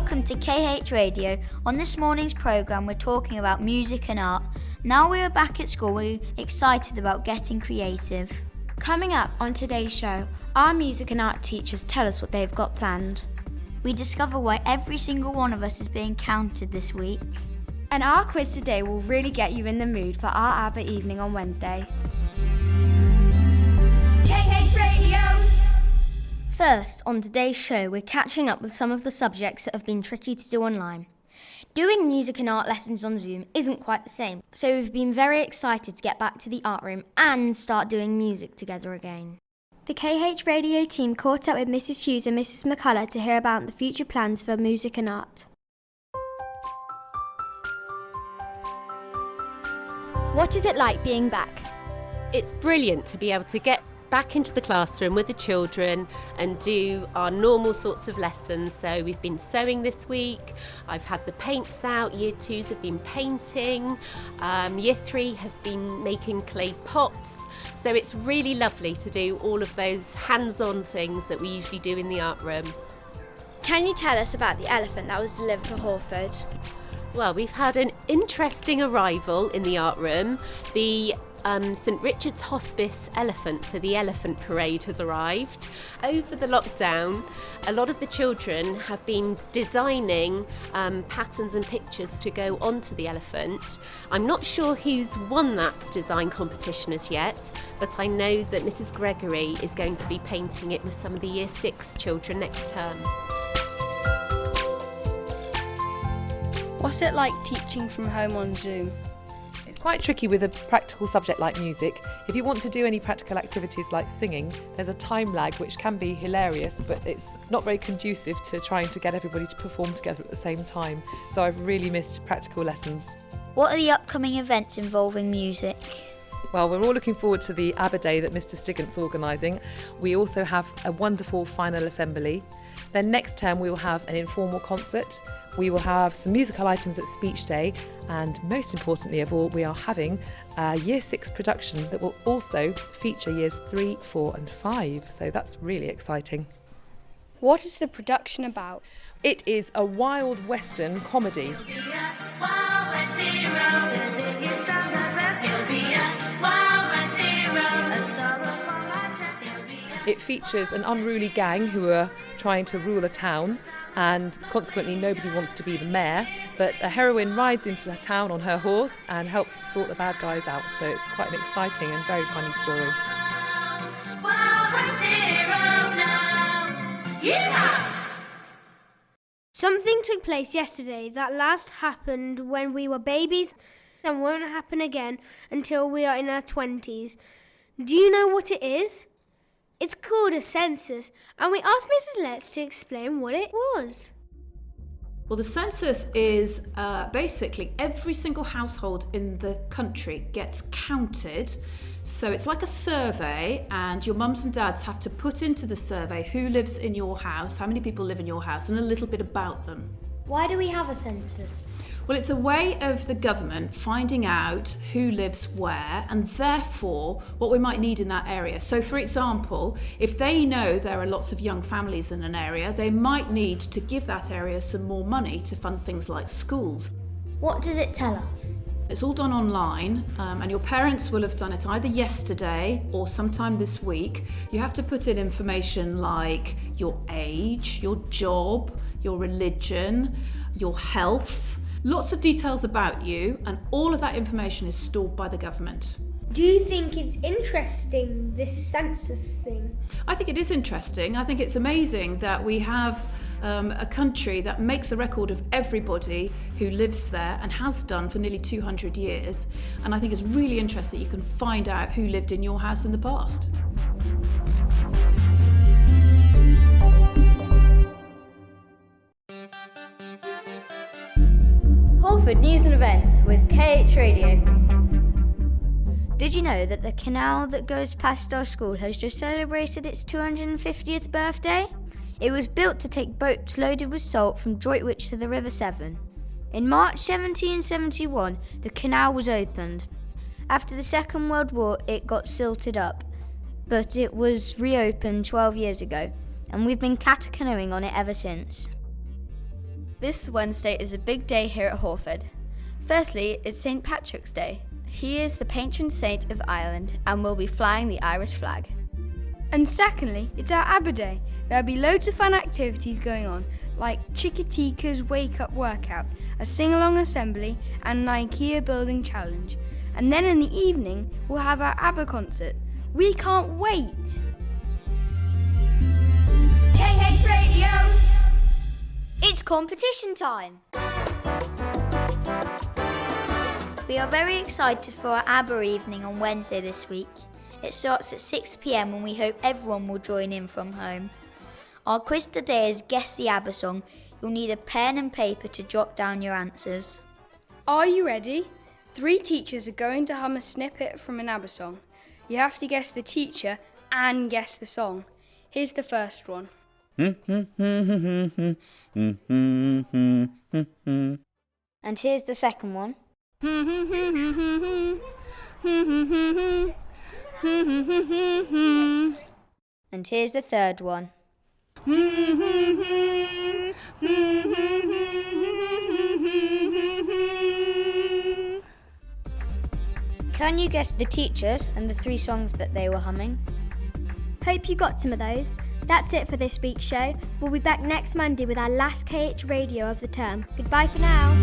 Welcome to KH Radio. On this morning's programme, we're talking about music and art. Now we're back at school, we're excited about getting creative. Coming up on today's show, our music and art teachers tell us what they've got planned. We discover why every single one of us is being counted this week. And our quiz today will really get you in the mood for our Abba evening on Wednesday. KH Radio! First, on today's show, we're catching up with some of the subjects that have been tricky to do online. Doing music and art lessons on Zoom isn't quite the same, so we've been very excited to get back to the art room and start doing music together again. The KH Radio team caught up with Mrs. Hughes and Mrs. McCullough to hear about the future plans for music and art. What is it like being back? It's brilliant to be able to get back into the classroom with the children and do our normal sorts of lessons. So we've been sewing this week, I've had the paints out, year 2s have been painting, year 3 have been making clay pots. So it's really lovely to do all of those hands-on things that we usually do in the art room. Can you tell us about the elephant that was delivered to Hawford? Well, we've had an interesting arrival in the art room. The St Richard's Hospice elephant for the elephant parade has arrived. Over the lockdown, a lot of the children have been designing patterns and pictures to go onto the elephant. I'm not sure who's won that design competition as yet, but I know that Mrs Gregory is going to be painting it with some of the year 6 children next term. What's it like teaching from home on Zoom? It's quite tricky with a practical subject like music. If you want to do any practical activities like singing, there's a time lag which can be hilarious, but it's not very conducive to trying to get everybody to perform together at the same time. So I've really missed practical lessons. What are the upcoming events involving music? Well, we're all looking forward to the Abba Day that Mr Stiggant's organising. We also have a wonderful final assembly. Then next term we will have an informal concert. We will have some musical items at Speech Day, and most importantly of all, we are having a Year 6 production that will also feature Years 3, 4 and 5, so that's really exciting. What is the production about? It is a wild western comedy. It features an unruly gang who are trying to rule a town, and consequently nobody wants to be the mayor, but a heroine rides into town on her horse and helps sort the bad guys out, so it's quite an exciting and very funny story. Something took place yesterday that last happened when we were babies and won't happen again until we are in our 20s. Do you know what it is? It's called a census, and we asked Mrs. Letts to explain what it was. Well, the census is basically every single household in the country gets counted. So it's like a survey, and your mums and dads have to put into the survey who lives in your house, how many people live in your house, and a little bit about them. Why do we have a census? Well, it's a way of the government finding out who lives where and therefore what we might need in that area. So, for example, if they know there are lots of young families in an area, they might need to give that area some more money to fund things like schools. What does it tell us? It's all done online, and your parents will have done it either yesterday or sometime this week. You have to put in information like your age, your job, your religion, your health, lots of details about you, and all of that information is stored by the government. Do you think it's interesting, this census thing? I think it is interesting. I think it's amazing that we have a country that makes a record of everybody who lives there and has done for nearly 200 years. And I think it's really interesting that you can find out who lived in your house in the past. Hawford News and Events with KH Radio. Did you know that the canal that goes past our school has just celebrated its 250th birthday? It was built to take boats loaded with salt from Droitwich to the River Severn. In March 1771, the canal was opened. After the Second World War, it got silted up, but it was reopened 12 years ago, and we've been canoeing on it ever since. This Wednesday is a big day here at Hawford. Firstly, it's St. Patrick's Day. He is the patron saint of Ireland and will be flying the Irish flag. And secondly, it's our Abba Day. There'll be loads of fun activities going on, like Chickatika's Wake Up Workout, a sing-along assembly, and an IKEA building challenge. And then in the evening, we'll have our Abba concert. We can't wait! KH Radio! It's competition time! We are very excited for our ABBA evening on Wednesday this week. It starts at 6 p.m. and we hope everyone will join in from home. Our quiz today is Guess the ABBA song. You'll need a pen and paper to jot down your answers. Are you ready? 3 teachers are going to hum a snippet from an ABBA song. You have to guess the teacher and guess the song. Here's the first one. And here's the second one. And here's the third one. Can you guess the teachers and the 3 songs that they were humming? Hope you got some of those. That's it for this week's show. We'll be back next Monday with our last KH Radio of the term. Goodbye for now.